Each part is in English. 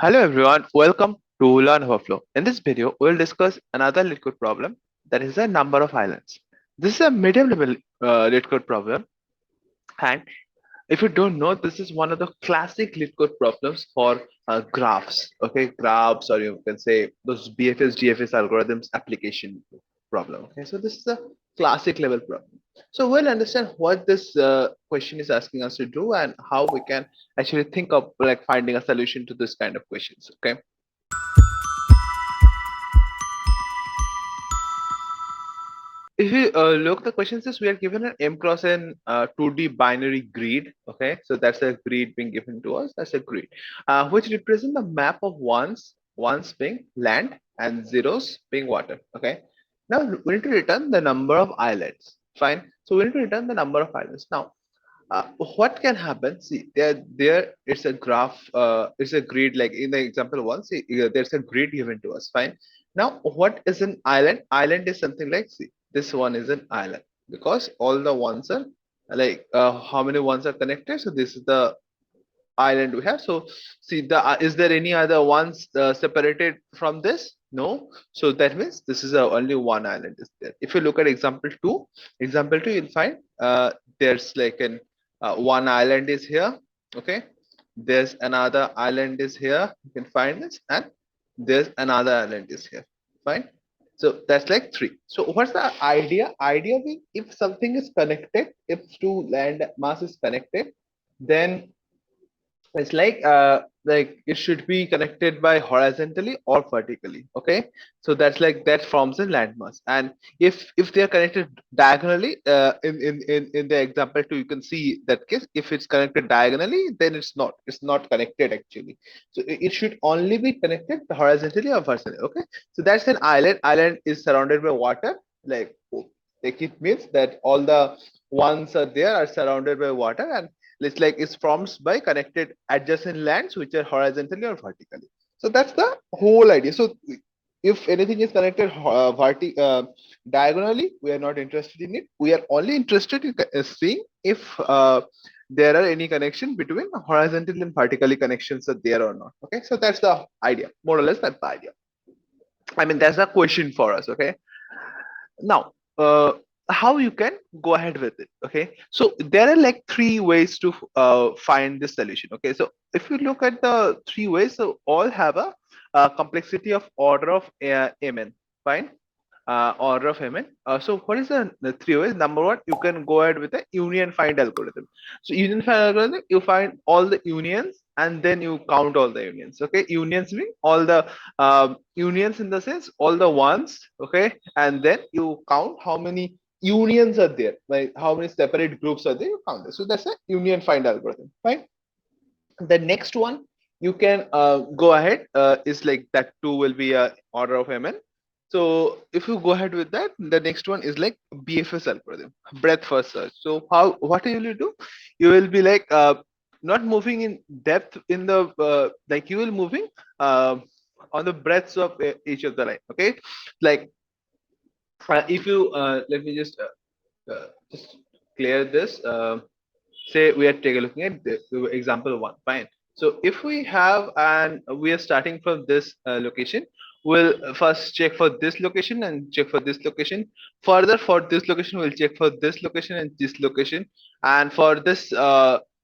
Hello everyone, welcome to Learn Overflow. In this video, we'll discuss another LeetCode problem that is the number of islands. This is a medium level LeetCode problem, and if you don't know, this is one of the classic LeetCode problems for graphs. Okay, graphs, or you can say those BFS, GFS algorithms application problem. Okay, so this is a classic level problem. So we'll understand what this question is asking us to do and how we can actually think of like finding a solution to this kind of questions. Okay. If you look, the question says we are given an m cross n 2D binary grid. Okay, so that's a grid being given to us. That's a grid, which represent the map of ones being land and zeros being water. Okay, now we need to return the number of islands. Fine. So we need to return the number of islands. Now, what can happen? See, there it's a graph. It's a grid. Like in the example one, see, there's a grid given to us. Fine. Now, what is an island? Island is something like, see, this one is an island because all the ones are like how many ones are connected. So this is the island we have. So see, the is there any other ones separated from this? No. So that means this is only one island is there. If you look at example two, you'll find there's like an one island is here. Okay, there's another island is here. You can find this, and there's another island is here. Fine. So that's like three. So what's the idea? Idea being, if something is connected, if two land mass is connected, then it's like it should be connected by horizontally or vertically. Okay, so that's like that forms a landmass. And if they are connected diagonally, in the example two, you can see that case. If it's connected diagonally, then it's not connected actually. So it should only be connected horizontally or vertically. Okay, so that's an island. Island is surrounded by water. Like it means that all the ones are there are surrounded by water, and it's like it's formed by connected adjacent lands which are horizontally or vertically. So that's the whole idea. So if anything is connected diagonally, we are not interested in it. We are only interested in seeing if there are any connection between horizontal and vertically connections are there or not. Okay, so that's the idea, more or less. That's the idea. I mean, that's a question for us. Okay, now how you can go ahead with it. Okay, so there are like three ways to find the solution. Okay, so if you look at the three ways, so all have a complexity of order of mn. Fine. Order of mn. So what is the three ways? Number one, you can go ahead with a union find algorithm. So union find algorithm, you find all the unions and then you count all the unions. Okay, unions mean all the unions in the sense all the ones. Okay, and then you count how many unions are there, like how many separate groups are there, you count this. So that's a union find algorithm. Fine. The next one you can go ahead is like that two will be a order of mn. So if you go ahead with that, the next one is like BFS algorithm, breadth first search. So how, what will you do? You will be like not moving in depth in the like you will moving uh, on the breadths of each of the line. Okay, like if you let me just clear this. Say we are taking looking at the example one. Fine. So if we have, and we are starting from this location, we'll first check for this location and check for this location. Further, for this location, we'll check for this location and this location. And for this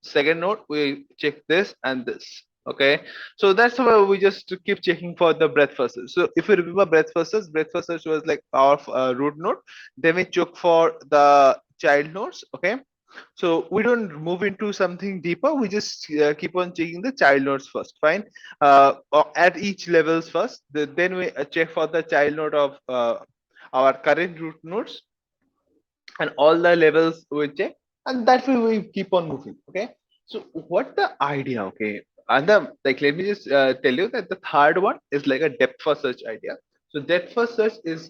second node, we check this and this. Okay, so that's why we just keep checking for the breadth first search. So if you remember breadth first search was like our root node. Then we check for the child nodes. Okay, so we don't move into something deeper. We just keep on checking the child nodes first. Fine. At each levels first. Then we check for the child node of our current root nodes, and all the levels we check, and that way we keep on moving. Okay. So what the idea? Okay. And the, like, let me just tell you that the third one is like a depth first search idea. So depth first search is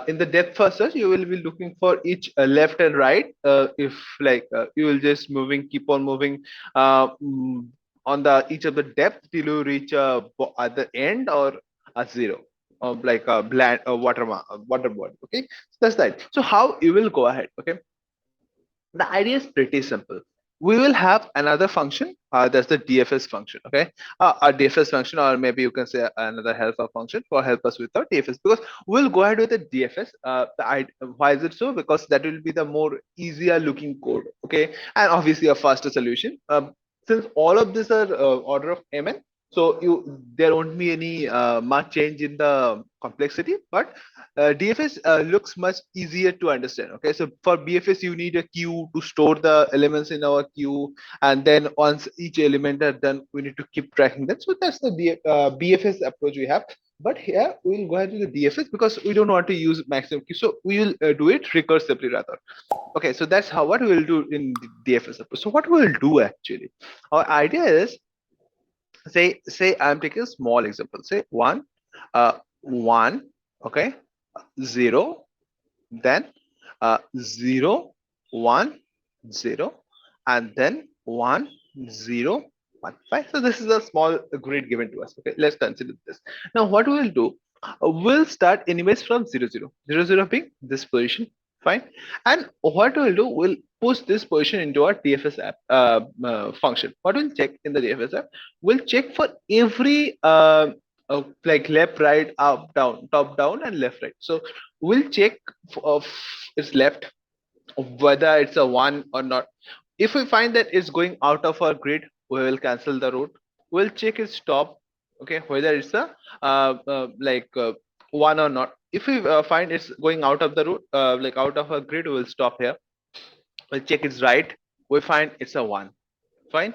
in the depth first search, you will be looking for each left and right. If like you will just moving, keep on moving on the each of the depth till you reach at the end or a zero, like a bland water body. Okay, so that's that. So how you will go ahead? Okay, the idea is pretty simple. we will have another function, that's the DFS function. Okay, a DFS function, or maybe you can say another helper function for help us with our DFS, because we'll go ahead with the DFS. Why is it so? Because that will be the more easier looking code. Okay, and obviously a faster solution. Since all of these are order of mn, so there won't be any much change in the complexity, but DFS looks much easier to understand. Okay, so for BFS you need a queue to store the elements in our queue, and then once each element are done, we need to keep tracking them. So that's the BFS approach we have. But here we'll go ahead with the DFS because we don't want to use maximum queue, so we will do it recursively rather. Okay, so that's how what we'll do in the DFS approach. So what we'll do actually, our idea is, say I'm taking a small example. Say one, okay, 0, then 0, 1, 0, and then 1, 0, 1, 5. So this is a small grid given to us. Okay, let's consider this. Now what we'll do, we'll start anyways from 0, 0, 0, 0 being this position. Fine. And what we'll do, we'll push this position into our DFS app function. What we'll check in the DFS app, we'll check for every like left, right, up, down, top, down, and left, right. So we'll check of its left, whether it's a 1 or not. If we find that it's going out of our grid, we will cancel the route. We'll check its top, okay, whether it's a like 1 or not. If we find it's going out of the route, like out of our grid, we'll stop here. We'll check its right. We find it's a 1. Fine.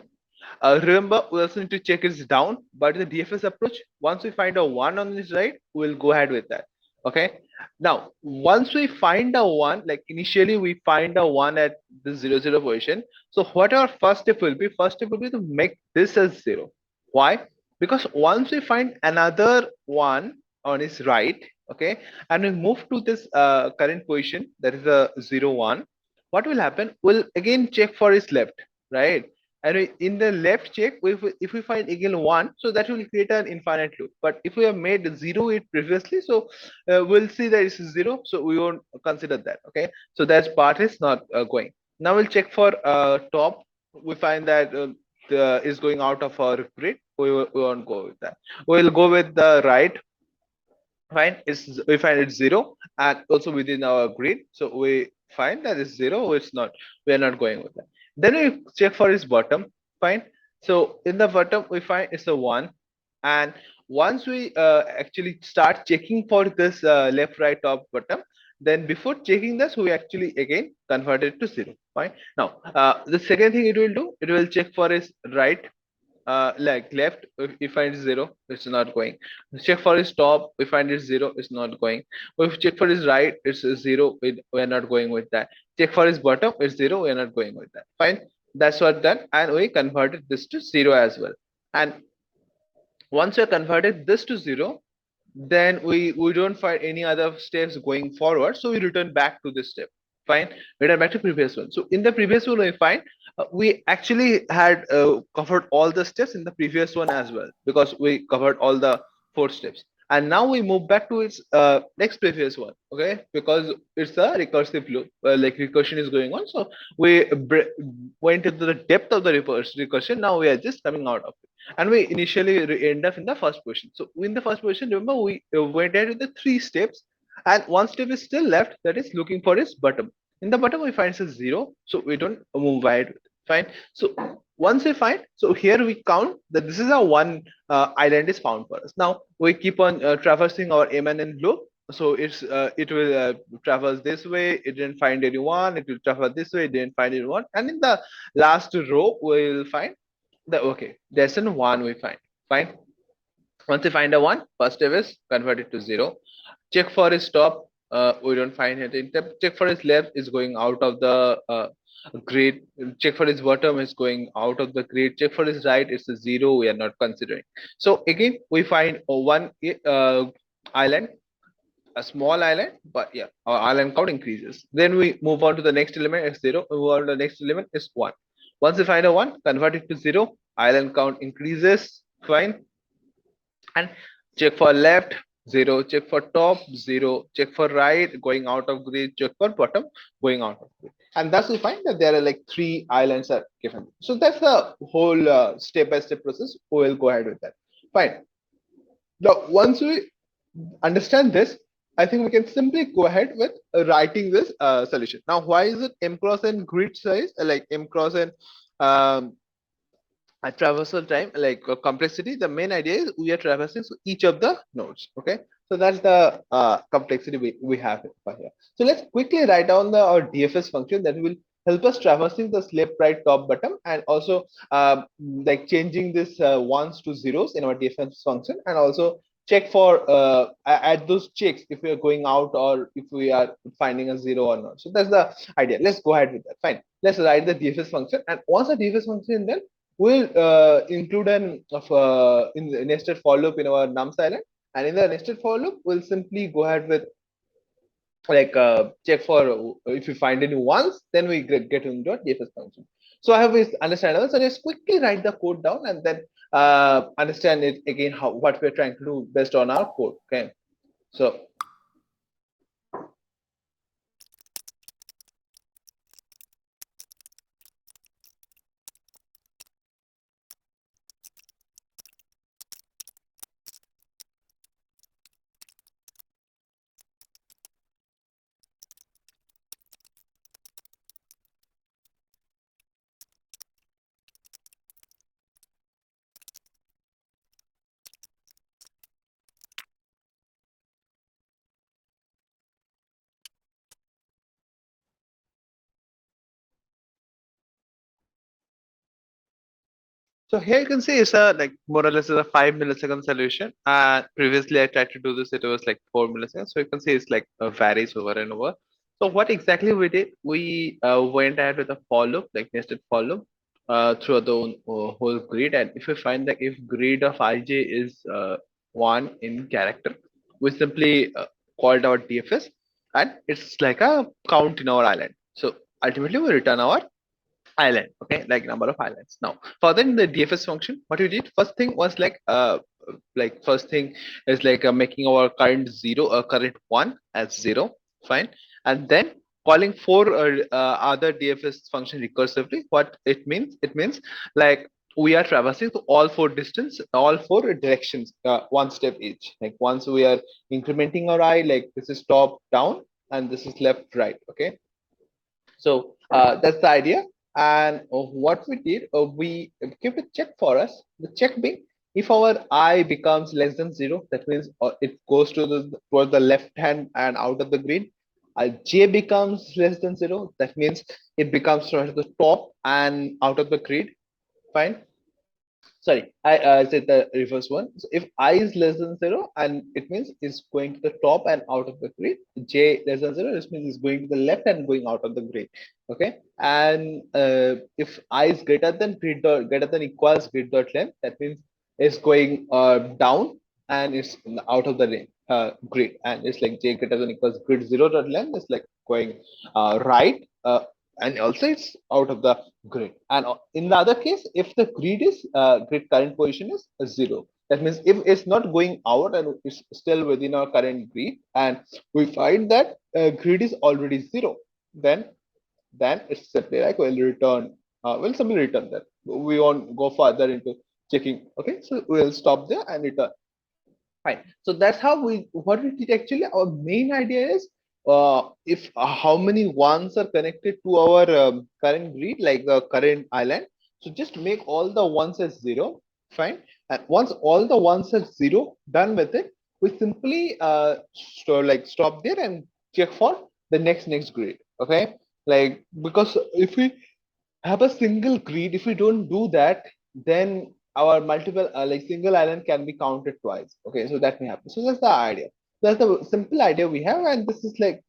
Remember, we also need to check it's down, but in the DFS approach, once we find a 1 on this right, we'll go ahead with that. Okay. Now, once we find a 1, like initially we find a 1 at the 0, 0 position. So what our first step will be? First step will be to make this as 0. Why? Because once we find another 1 on its right, okay, and we move to this current position, that is a 0, 1, what will happen? We'll again check for its left, right? And in the left check, if we find again 1, so that will create an infinite loop. But if we have made 0 it previously, so we'll see that it's 0, so we won't consider that. Okay, so that part is not going. Now we'll check for top. We find that is going out of our grid. We won't go with that. We'll go with the right. Fine, we find it's 0, and also within our grid, so we find that it's 0. It's not, we are not going with that. Then we check for its bottom. Fine, so in the bottom we find it's a 1, and once we actually start checking for this left, right, top, bottom, then before checking this we actually again convert it to 0. Fine. Now the second thing it will do, it will check for its right, like left, if we find 0, it's not going. Check for his top, we find it's 0, it's not going. If we check for his right, it's 0, we're not going with that. Check for his bottom, it's 0, we're not going with that. Fine, that's what done, and we converted this to 0 as well. And once we converted this to 0, then we don't find any other steps going forward, so we return back to this step. Fine, return back to previous one. So in the previous one we find we actually had covered all the steps in the previous one as well, because we covered all the 4 steps, and now we move back to its next previous one. Okay, because it's a recursive loop, like recursion is going on, so we went into the depth of the recursion. Now we are just coming out of it, and we initially end up in the first position. So in the first position, remember, we went ahead with the 3 steps, and 1 step is still left, that is looking for its bottom. In the bottom we find it's 0, so we don't move ahead. Fine. So once we find, so here we count that this is a 1 island is found for us. Now we keep on traversing our MNN loop. So it will traverse this way, it didn't find anyone, it will traverse this way, it didn't find anyone, and in the last row we will find the, okay, there's an 1 we find. Fine. Once we find a 1, first step is convert it to 0. Check for his top, we don't find it. Check for his left, is going out of the grid. Check for his bottom, is going out of the grid. Check for his right, it's a 0, we are not considering. So again we find one island, a small island, but yeah, our island count increases. Then we move on to the next element, is 0. We move on to the next element, is 1. Once we find a 1, convert it to 0, island count increases. Fine. And check for left, 0. Check for top, 0. Check for right, going out of grid. Check for bottom, going out of grid. And thus we find that there are like 3 islands are given. So that's the whole step-by-step process. We will go ahead with that. Fine. Now, once we understand this, I think we can simply go ahead with writing this solution. Now, why is it m cross n grid size, like m cross n um, a traversal time, like complexity? The main idea is we are traversing each of the nodes. Okay, so that's the complexity we have here. So let's quickly write down our DFS function that will help us traversing the left, right, top, bottom, and also like changing this ones to zeros in our DFS function, and also check for add those checks if we are going out or if we are finding a zero or not. So that's the idea. Let's go ahead with that. Fine. Let's write the DFS function, and once the DFS function is done, we'll include an of in the nested for loop in our num silent, and in the nested for loop we'll simply go ahead with like check for if you find any ones, then we get into a DFS function. So I have this understandable. So just quickly write the code down and then understand it again how what we're trying to do based on our code. Okay, so so here you can see it's a like more or less is a 5 millisecond solution. And previously I tried to do this, it was like 4 milliseconds. So you can see it's like varies over and over. So what exactly we did, we went ahead with a for loop, like nested for loop, through the whole grid. And if we find that if grid of ij is one in character, we simply called our DFS, and it's like a count in our island. So ultimately we return our island, okay, like number of islands. Now further in the DFS function, what we did first thing was like first thing is like making our current zero current one as zero. Fine. And then calling four other DFS function recursively. What it means like we are traversing to all four distance, all four directions, one step each. Like once we are incrementing our I, like this is top down and this is left right. Okay, so that's the idea. And what we did, we kept a check for us. The check being if our I becomes less than zero, that means it goes to the towards the left hand and out of the grid. J becomes less than zero, that means it becomes towards the top and out of the grid. Fine. Sorry, I said the reverse one. So if I is less than zero, and it means it's going to the top and out of the grid. J less than zero, this means it's going to the left and going out of the grid. Okay, and if I is greater than grid dot greater than equals grid dot length, that means it's going down and it's out of the grid, and it's like j greater than equals grid zero dot length is like going right, and also it's out of the grid. And in the other case, if the grid is grid current position is zero, that means if it's not going out and it's still within our current grid, and we find that grid is already zero, then it's simply like we'll return, we'll simply return that. We won't go further into checking. Okay, so we'll stop there and return. Fine. So that's how we what we did actually. Our main idea is if how many ones are connected to our current grid, like the current island. So just make all the ones as zero. Fine. And once all the ones are zero, done with it, we simply like stop there and check for the next grid. Okay. Like because if we have a single grid, if we don't do that, then our multiple like single island can be counted twice. Okay, so that may happen. So that's the idea. That's the simple idea we have, and this is like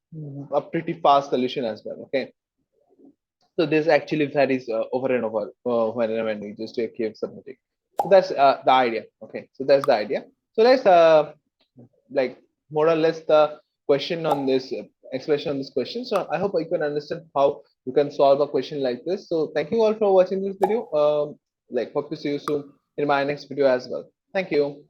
a pretty fast solution as well. Okay, so this actually varies over and over when we just keep submitting. So that's the idea. Okay, so that's the idea. So let's like more or less the question on this expression on this question. So I hope I can understand how you can solve a question like this. So thank you all for watching this video. Like hope to see you soon in my next video as well. Thank you.